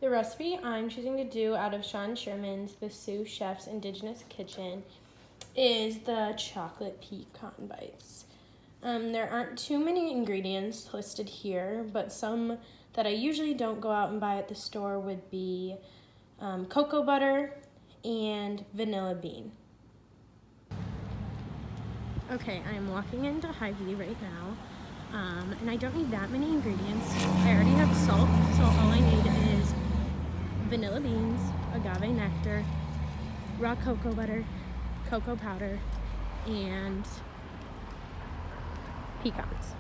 The recipe I'm choosing to do out of Sean Sherman's The Sous Chef's Indigenous Kitchen is the chocolate pecan bites. There aren't too many ingredients listed here, but some that I usually don't go out and buy at the store would be cocoa butter and vanilla bean. Okay, I'm walking into Hy-Vee right now, and I don't need that many ingredients. I already have salt, so all I need is vanilla beans, agave nectar, raw cocoa butter, cocoa powder, and pecans.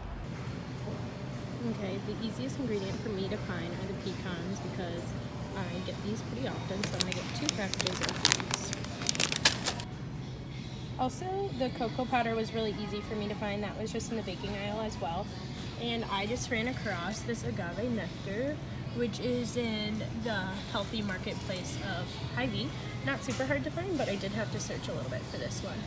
Okay, the easiest ingredient for me to find are the pecans because I get these pretty often, so I'm going to get 2 packages of these. Also, the cocoa powder was really easy for me to find. That was just in the baking aisle as well. And I just ran across this agave nectar, which is in the healthy marketplace of Hy-Vee. Not super hard to find, but I did have to search a little bit for this one.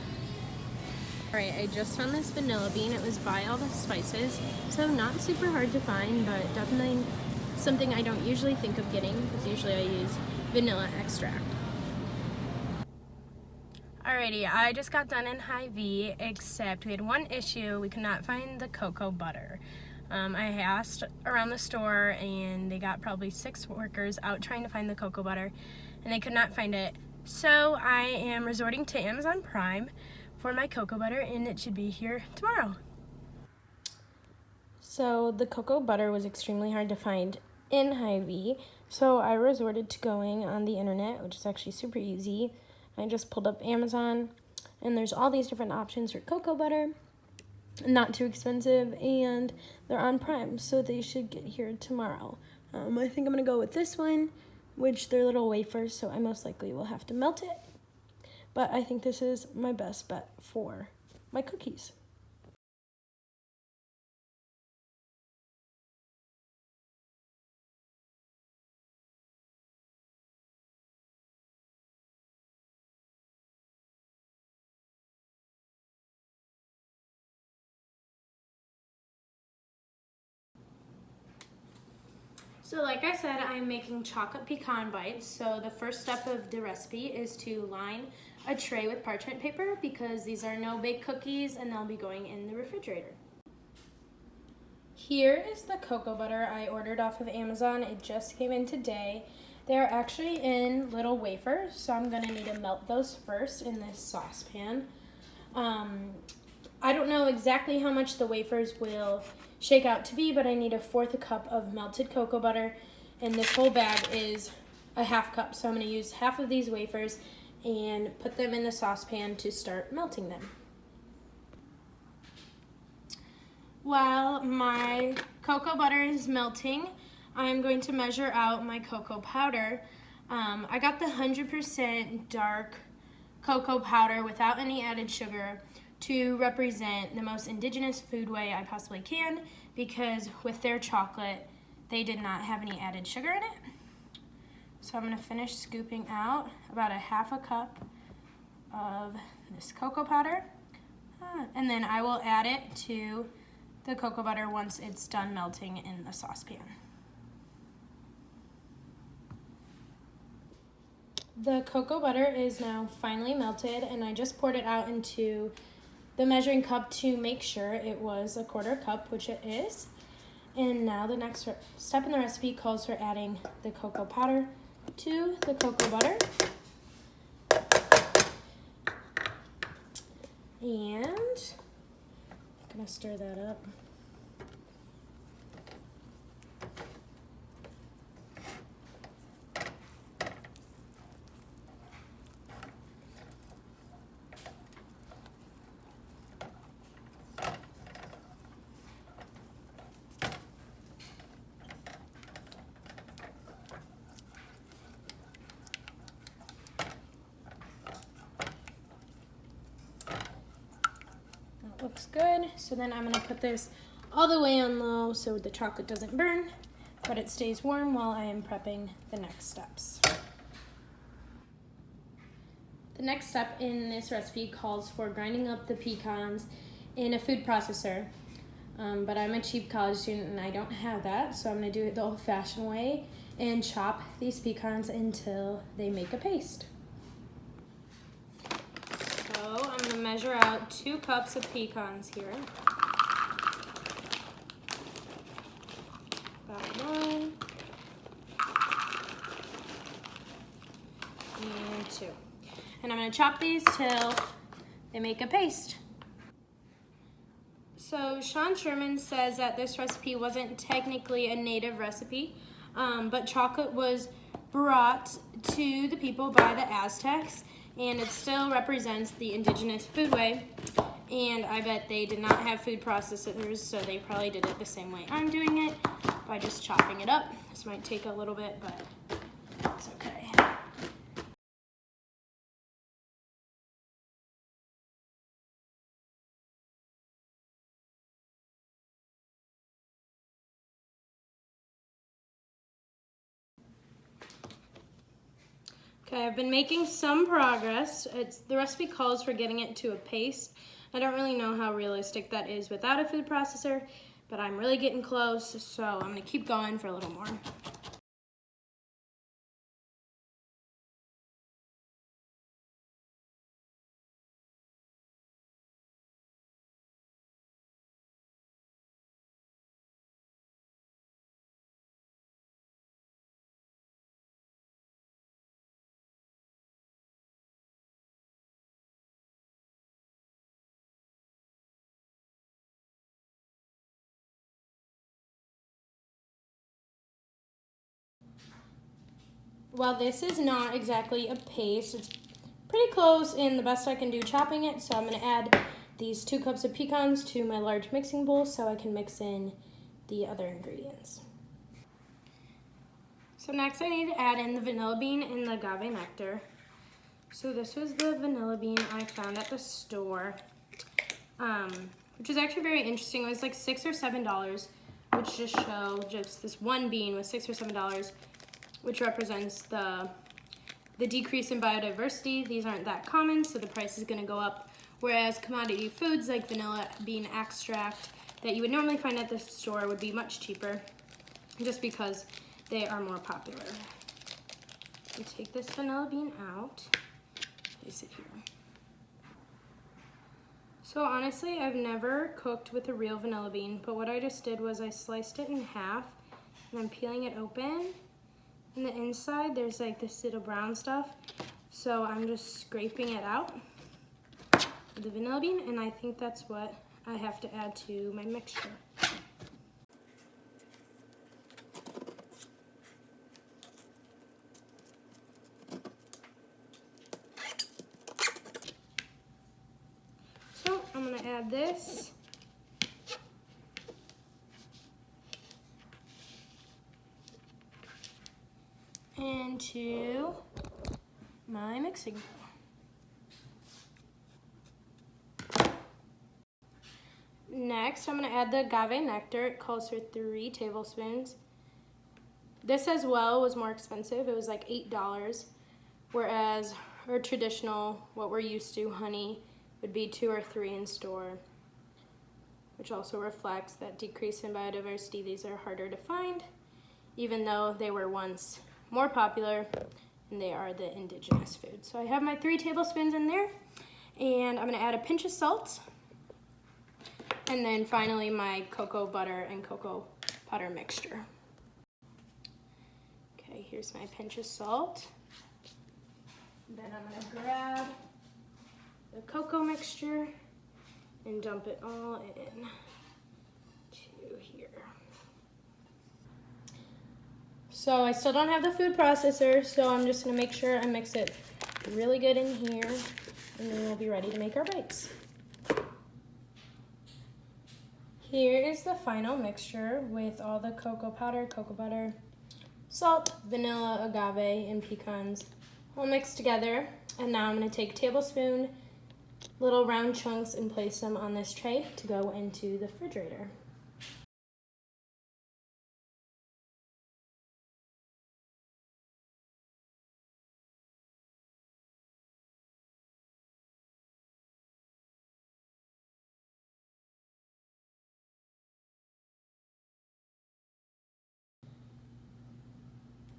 Alright, I just found this vanilla bean. It was by all the spices, so not super hard to find, but definitely something I don't usually think of getting, because usually I use vanilla extract. Alrighty, I just got done in Hy-Vee, except we had one issue. We could not find the cocoa butter. I asked around the store, and they got probably 6 workers out trying to find the cocoa butter, and they could not find it. So I am resorting to Amazon Prime for my cocoa butter, and it should be here tomorrow. So the cocoa butter was extremely hard to find in Hy-Vee, so I resorted to going on the internet, which is actually super easy. I just pulled up Amazon, and there's all these different options for cocoa butter. Not too expensive, and they're on Prime, so they should get here tomorrow. I think I'm going to go with this one, which they're little wafers, so I most likely will have to melt it. But I think this is my best bet for my cookies. So like I said, I'm making chocolate pecan bites. So the first step of the recipe is to line a tray with parchment paper because these are no-bake cookies and they'll be going in the refrigerator. Here is the cocoa butter I ordered off of Amazon. It just came in today. They're actually in little wafers, so I'm gonna need to melt those first in this saucepan. I don't know exactly how much the wafers will shake out to be, but I need 1/4 cup of melted cocoa butter, and this whole bag is a 1/2 cup. So I'm gonna use half of these wafers and put them in the saucepan to start melting them. While my cocoa butter is melting, I'm going to measure out my cocoa powder. I got the 100% dark cocoa powder without any added sugar to represent the most indigenous food way I possibly can, because with their chocolate, they did not have any added sugar in it. So I'm gonna finish scooping out about 1/2 cup of this cocoa powder, and then I will add it to the cocoa butter once it's done melting in the saucepan. The cocoa butter is now finally melted, and I just poured it out into the measuring cup to make sure it was 1/4 cup, which it is. And now the next step in the recipe calls for adding the cocoa powder to the cocoa butter. And I'm gonna stir that up. Looks good. So then I'm going to put this all the way on low so the chocolate doesn't burn, but it stays warm while I am prepping the next steps. The next step in this recipe calls for grinding up the pecans in a food processor, but I'm a cheap college student and I don't have that, so I'm going to do it the old-fashioned way and chop these pecans until they make a paste. So I'm going to measure out 2 cups of pecans here. About 1 and 2. And I'm going to chop these till they make a paste. So Sean Sherman says that this recipe wasn't technically a native recipe, but chocolate was brought to the people by the Aztecs, and it still represents the indigenous foodway. And I bet they did not have food processors, so they probably did it the same way I'm doing it, by just chopping it up. This might take a little bit, but it's okay. Okay, I've been making some progress. The recipe calls for getting it to a paste. I don't really know how realistic that is without a food processor, but I'm really getting close, so I'm gonna keep going for a little more. While this is not exactly a paste, it's pretty close and the best I can do chopping it, so I'm gonna add these 2 cups of pecans to my large mixing bowl so I can mix in the other ingredients. So next I need to add in the vanilla bean and the agave nectar. So this was the vanilla bean I found at the store, which is actually very interesting. It was like $6 or $7, which just show just this one bean was $6 or $7, which represents the decrease in biodiversity. These aren't that common, so the price is gonna go up. Whereas commodity foods like vanilla bean extract that you would normally find at the store would be much cheaper, just because they are more popular. I take this vanilla bean out, place it here. So honestly, I've never cooked with a real vanilla bean, but what I just did was I sliced it in half, and I'm peeling it open. On the inside, there's like this little brown stuff, so I'm just scraping it out with the vanilla bean, and I think that's what I have to add to my mixture. So I'm gonna add this. Into my mixing bowl. Next, I'm going to add the agave nectar. It calls for 3 tablespoons. This as well was more expensive. It was like $8, whereas our traditional, what we're used to, honey, would be 2 or 3 in store, which also reflects that decrease in biodiversity. These are harder to find, even though they were once more popular, and they are the indigenous food. So I have my 3 tablespoons in there, and I'm gonna add a pinch of salt, and then finally my cocoa butter and cocoa powder mixture. Okay, here's my pinch of salt. Then I'm gonna grab the cocoa mixture and dump it all in to here. So I still don't have the food processor, so I'm just gonna make sure I mix it really good in here, and then we'll be ready to make our bites. Here is the final mixture with all the cocoa powder, cocoa butter, salt, vanilla, agave, and pecans all mixed together. And now I'm gonna take tablespoon little round chunks and place them on this tray to go into the refrigerator.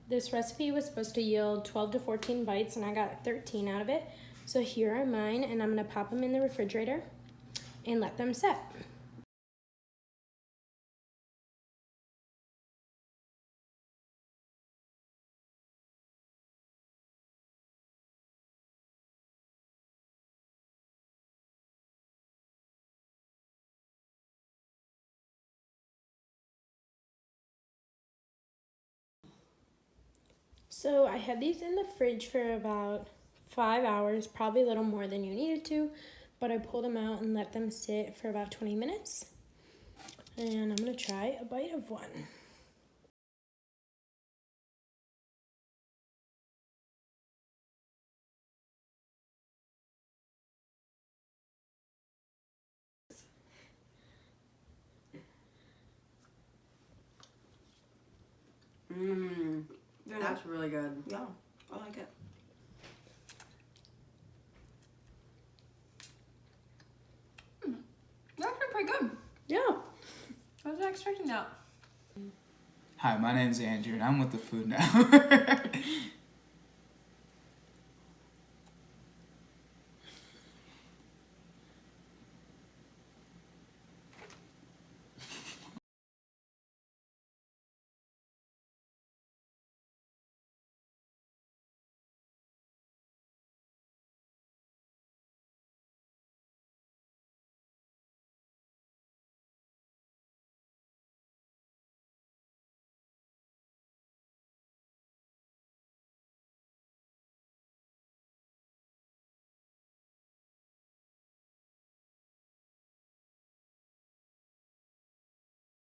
This recipe was supposed to yield 12 to 14 bites, and I got 13 out of it. So here are mine, and I'm gonna pop them in the refrigerator and let them set. So I had these in the fridge for about 5 hours, probably a little more than you needed to, but I pulled them out and let them sit for about 20 minutes. And I'm gonna try a bite of one. That's really good. Yeah, I like it. That's actually pretty good. Yeah. I was not expecting that. Hi, my name's Andrew, and I'm with the Food Network.